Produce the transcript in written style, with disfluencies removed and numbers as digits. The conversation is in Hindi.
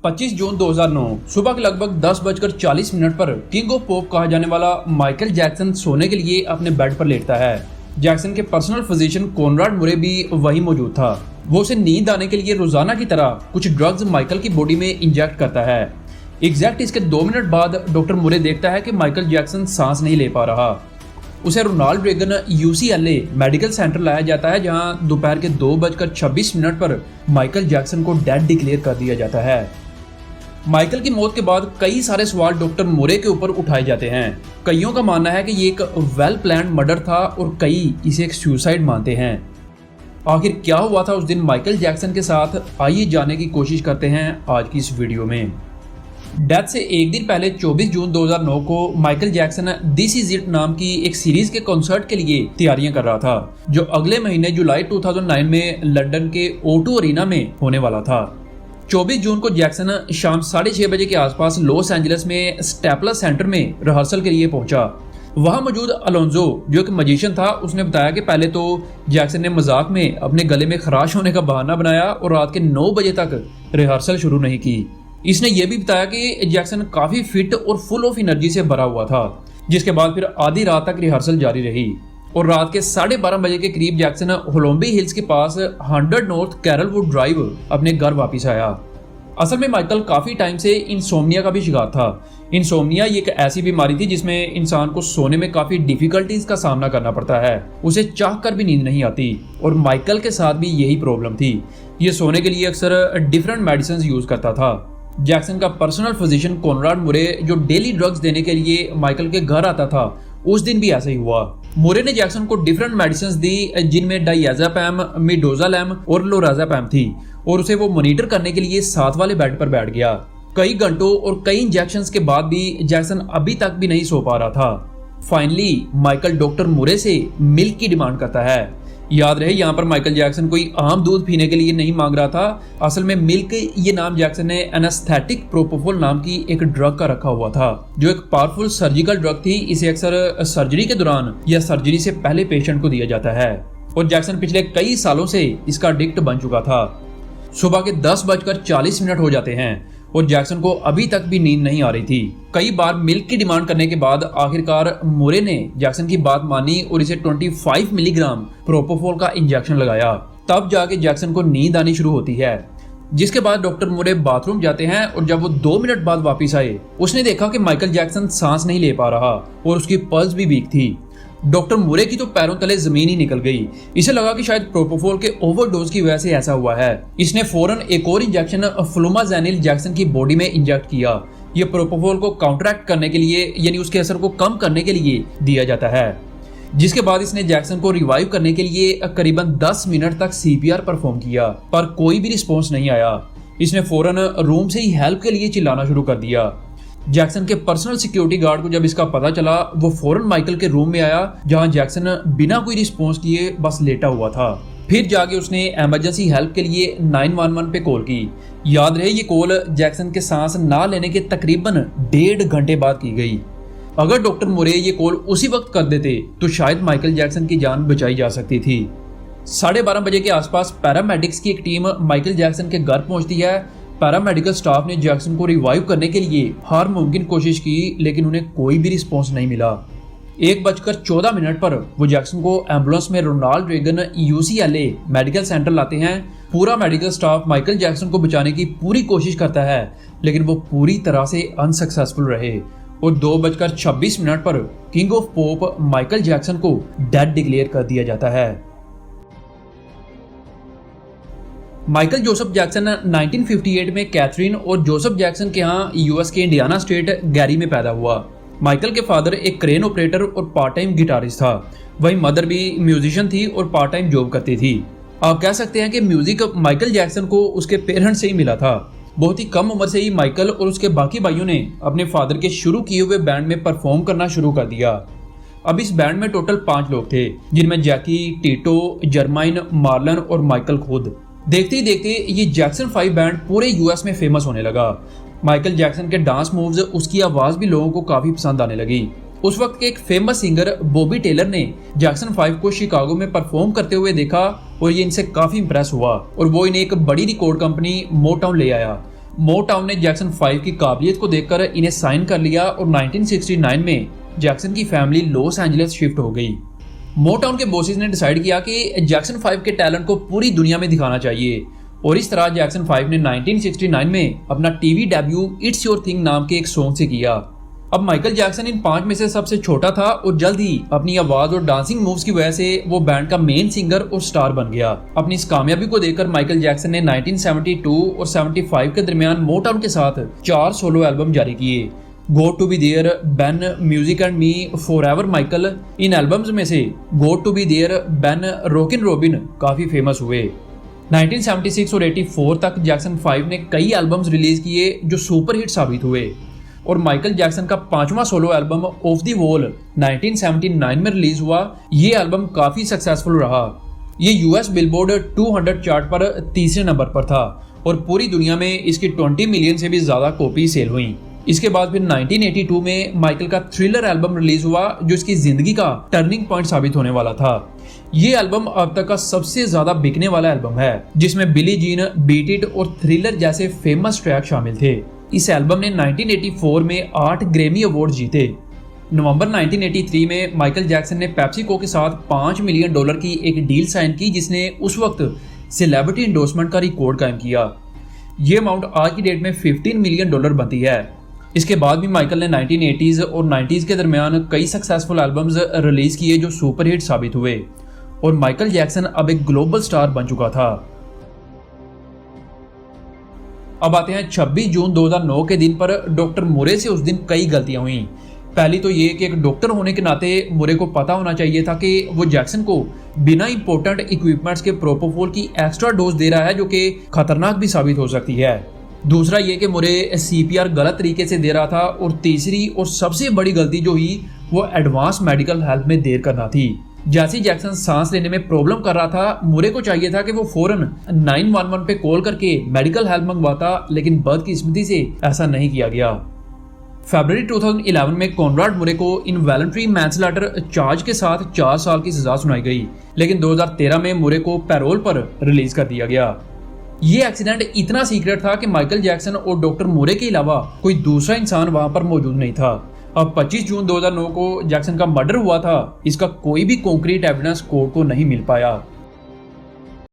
25 जून 2009 सुबह के लगभग 10:40 पर किंग ऑफ पॉप कहा जाने वाला माइकल जैक्सन सोने के लिए अपने बेड पर लेटता है। जैक्सन के पर्सनल फिजिशियन कॉनराड मुरे भी वहीं मौजूद था। वो उसे नींद आने के लिए रोजाना की तरह कुछ ड्रग्स माइकल की बॉडी में इंजेक्ट करता है। एग्जैक्ट इसके 2 मिनट बाद डॉक्टर मुरे देखता है कि माइकल जैक्सन सांस नहीं ले पा रहा। उसे Ronald Reagan UCLA medical centre लाया जाता है, जहां दोपहर के 2:26 पर माइकल जैक्सन को डेड डिक्लेयर कर दिया जाता है। माइकल की मौत के बाद कई सारे सवाल डॉक्टर मुरे के ऊपर उठाए जाते हैं। कईयों का मानना है कि ये एक वेल प्लान्ड मर्डर था और कई इसे एक सुसाइड मानते हैं। आखिर क्या हुआ था उस दिन माइकल जैक्सन के साथ, आइए जानने की कोशिश करते हैं आज की इस वीडियो में। डेथ से एक दिन पहले 24 जून 2009 को Michael Jackson this is it नाम की एक सीरीज के कॉन्सर्ट के लिए तैयारियां कर रहा था, जो अगले महीने जुलाई 2009 में लंदन के O2 अरीना में होने वाला था। 24 जून को जैक्सन शाम 6:30 बजे के आसपास लॉस एंजलिस में स्टेपलर सेंटर में रिहर्सल के लिए पहुंचा। वहां मौजूद अलोंजो, जो एक मजिशियन था, उसने बताया कि पहले तो जैक्सन ने मजाक में अपने गले में खराश होने का बहाना बनाया और रात के 9 बजे तक रिहर्सल शुरू नहीं की। इसने यह भी बताया कि जैक्सन काफी फिट और फुल ऑफ एनर्जी से भरा हुआ था, जिसके बाद फिर आधी रात तक रिहर्सल जारी रही और रात के 12:30 बजे के करीब जैक्सन होलोम्बी हिल्स के पास 100 नॉर्थ कैरलवुड ड्राइव अपने घर वापस आया। असल में माइकल काफी टाइम से इंसोम्निया का भी शिकार था। इंसोम्निया ये एक ऐसी बीमारी थी जिसमें इंसान को सोने में काफी डिफिकल्टीज का सामना करना पड़ता है। उसे चाह कर भी नींद नहीं आती और माइकल के साथ भी यही प्रॉब्लम थी। ये सोने के लिए अक्सर डिफरेंट मेडिसिन यूज करता था। जैक्सन का पर्सनल फिजिशियन कॉनराड मुरे, जो डेली ड्रग्स देने के लिए माइकल के घर आता था, उस दिन भी ऐसा ही हुआ। मुरे ने जैक्सन को डिफरेंट मेडिसिन दी, जिनमें डाइयाज़ेपैम, मिडोज़ोलैम और लोराज़ेपैम थी, और उसे वो मॉनिटर करने के लिए साथ वाले बेड पर बैठ गया। कई घंटों और कई इंजेक्शंस के बाद भी जैक्सन अभी तक भी नहीं सो पा रहा था। फाइनली माइकल डॉक्टर मुरे से मिल्क की डिमांड करता है। याद रहे, यहाँ पर माइकल जैक्सन कोई आम दूध पीने के लिए नहीं मांग रहा था। असल में मिल्क ये नाम जैक्सन ने एनेस्थेटिक प्रोपोफोल नाम की एक ड्रग का रखा हुआ था, जो एक पावरफुल सर्जिकल ड्रग थी। इसे अक्सर सर्जरी के दौरान या सर्जरी से पहले पेशेंट को दिया जाता है और जैक्सन पिछले कई सालों से इसका एडिक्ट बन चुका था। सुबह के 10:40 हो जाते हैं और जैक्सन को अभी तक भी नींद नहीं आ रही थी। कई बार मिल्क की डिमांड करने के बाद आखिरकार मुरे ने जैक्सन की बात मानी और इसे 25 मिलीग्राम प्रोपोफोल का इंजेक्शन लगाया। तब जाके जैक्सन को नींद आनी शुरू होती है, जिसके बाद डॉक्टर मुरे बाथरूम जाते हैं और जब वो 2 मिनट बाद वापस आए, उसने देखा कि माइकल जैक्सन सांस नहीं ले पा रहा और उसकी पल्स भी वीक थी। डॉक्टर मुरे की तो पैरों तले जमीन ही निकल गई। इसे लगा कि शायद प्रोपोफोल के ओवरडोज की वजह से ऐसा हुआ है। इसने फौरन एक और इंजेक्शन फ्लूमाजेनिल जैक्सन की बॉडी में इंजेक्ट किया। यह प्रोपोफोल को काउंटरैक्ट करने के लिए, यानी उसके असर को कम करने के लिए दिया जाता है। जिसके बाद इसने जैक्सन को रिवाइव करने के लिए करीबन 10 मिनट तक CPR परफॉर्म किया, पर कोई भी रिस्पॉन्स नहीं आया। इसने फौरन रूम से ही हेल्प के लिए चिल्लाना शुरू कर दिया। जैक्सन के पर्सनल सिक्योरिटी गार्ड को जब इसका पता चला, वो फौरन माइकल के रूम में आया, जहां जैक्सन बिना कोई रिस्पॉन्स किए बस लेटा हुआ था। फिर जाके उसने इमरजेंसी हेल्प के लिए 911 पे कॉल की। याद रहे, ये कॉल जैक्सन के सांस ना लेने के तकरीबन 1.5 घंटे बाद की गई। अगर डॉक्टर मुरे ये कॉल उसी वक्त कर देते तो शायद माइकल जैक्सन की जान बचाई जा सकती थी। 12:30 बजे के आसपास पैरामेडिक्स की एक टीम माइकल जैक्सन के घर पहुंचती है। पैरामेडिकल स्टाफ ने जैक्सन को रिवाइव करने के लिए हर मुमकिन कोशिश की, लेकिन उन्हें कोई भी रिस्पॉन्स नहीं मिला। 1:14 पर वो जैक्सन को एम्बुलेंस में Ronald Reagan UCLA medical centre लाते हैं। पूरा मेडिकल स्टाफ माइकल जैक्सन को बचाने की पूरी कोशिश करता है, लेकिन वो पूरी तरह से अनसक्सेसफुल रहे और 2:26 पर king of pop Michael Jackson को डेड डिक्लेयर कर दिया जाता है। माइकल जोसेफ जैक्सन 1958 में कैथरीन और जोसेफ जैक्सन के यहाँ US के इंडियाना स्टेट गैरी में पैदा हुआ। माइकल के फादर एक क्रेन ऑपरेटर और पार्ट टाइम गिटारिस्ट था। वहीं मदर भी म्यूजिशियन थी और पार्ट टाइम जॉब करती थी। आप कह सकते हैं कि म्यूजिक माइकल जैक्सन को उसके पेरेंट्स से ही मिला था। बहुत ही कम उम्र से ही माइकल और उसके बाकी भाइयों ने अपने फादर के शुरू किए हुए बैंड में परफॉर्म करना शुरू कर दिया। अब इस बैंड में टोटल 5 लोग थे, जिनमें जैकी, टीटो, जर्माइन, मार्लन और माइकल खुद। देखते ही देखते ये जैक्सन 5 बैंड पूरे US में फेमस होने लगा। माइकल जैक्सन के डांस मूव्स, उसकी आवाज भी लोगों को काफी पसंद आने लगी। उस वक्त के एक फेमस सिंगर बॉबी टेलर ने जैक्सन 5 को शिकागो में परफॉर्म करते हुए देखा और ये इनसे काफी इंप्रेस हुआ और वो इन्हें एक बड़ी रिकॉर्ड कंपनी मोटाउन ले आया। मोटाउन ने जैक्सन 5 की काबिलियत को देखकर इन्हें साइन कर लिया और 1969 में जैक्सन की फैमिली लॉस एंजलिस शिफ्ट हो गई। मोटाउन के बॉसेस ने डिसाइड किया कि जैक्सन 5 के टैलेंट को पूरी दुनिया में दिखाना चाहिए और इस तरह जैक्सन 5 ने 1969 में अपना TV debut it's your thing नाम के एक सॉन्ग से किया। अब माइकल जैक्सन इन 5 में से सबसे छोटा था और जल्द ही अपनी आवाज और डांसिंग मूव्स की वजह से वो बैंड का मेन सिंगर और स्टार बन गया। अपनी इस कामयाबी को देखकर माइकल जैक्सन ने 1972 और 75 के दरमियान मोटाउन के साथ 4 सोलो एल्बम जारी किए। God to be there, Ben, music and me, forever Michael. इन एल्बम्स में से God to be there, Ben, rockin' robin काफी फेमस हुए। 1976 और 84 तक जैक्सन 5 ने कई एल्बम्स रिलीज किए जो सुपरहिट साबित हुए और माइकल जैक्सन का 5वां solo album Off the Wall 1979 में रिलीज हुआ। ये एल्बम काफी सक्सेसफुल रहा। ये यूएस बिलबोर्ड 200 चार्ट पर तीसरे नंबर पर था और पूरी दुनिया में इसकी 20 मिलियन से भी ज्यादा कॉपी सेल हुई। इसके बाद फिर 1982 में माइकल का थ्रिलर एल्बम रिलीज हुआ जो इसकी जिंदगी का टर्निंग पॉइंट साबित होने वाला था। ये एल्बम अब तक का सबसे ज्यादा बिकने वाला एल्बम है जिसमें बिली जीन, बीट इट और थ्रिलर जैसे फेमस ट्रैक शामिल थे। इस एल्बम ने 1984 में 8 ग्रैमी अवार्ड जीते। नवंबर 1983 में माइकल जैक्सन ने पेप्सिको के साथ $5 मिलियन की एक डील साइन की जिसने उस वक्त सेलिब्रिटी एंडोर्समेंट का रिकॉर्ड कायम किया। ये अमाउंट आज की डेट में $15 मिलियन बनती है। इसके बाद भी माइकल ने 1980s और 90s के दरमियान कई सक्सेसफुल एल्बम्स रिलीज किए जो सुपरहिट साबित हुए और माइकल जैक्सन अब एक ग्लोबल स्टार बन चुका था। अब आते हैं 26 जून 2009 के दिन पर। डॉक्टर मुरे से उस दिन कई गलतियां हुई। पहली तो ये कि एक डॉक्टर होने के नाते मुरे को पता होना चाहिए था कि वो जैक्सन को बिना इंपॉर्टेंट इक्विपमेंट्स के प्रोपोफोल की एक्स्ट्रा डोज दे रहा है जो कि खतरनाक भी साबित हो सकती है। दूसरा ये कि मुरे सीपीआर गलत तरीके से दे रहा था और तीसरी और सबसे बड़ी गलती जो हुई वो एडवांस मेडिकल हेल्प में देर करना थी। जैसे जैक्सन सांस लेने में प्रॉब्लम कर रहा था, मुरे को चाहिए था कि वो फौरन 911 पे कॉल करके मेडिकल हेल्प मंगवाता, लेकिन बदकिस्मती से ऐसा नहीं किया गया। फरवरी 2011 में कॉनराड मुरे को इनवॉलंटरी मैनस्लॉटर चार्ज के साथ 4 साल की सजा सुनाई गई, लेकिन 2013 में मुरे को पैरोल पर रिलीज कर दिया गया। ये एक्सीडेंट इतना सीक्रेट था कि माइकल जैक्सन और डॉक्टर मुरे के अलावा कोई दूसरा इंसान वहां पर मौजूद नहीं था। अब 25 जून 2009 को जैक्सन का मर्डर हुआ था। इसका कोई भी कॉन्क्रीट एविडेंस कोर्ट को नहीं मिल पाया।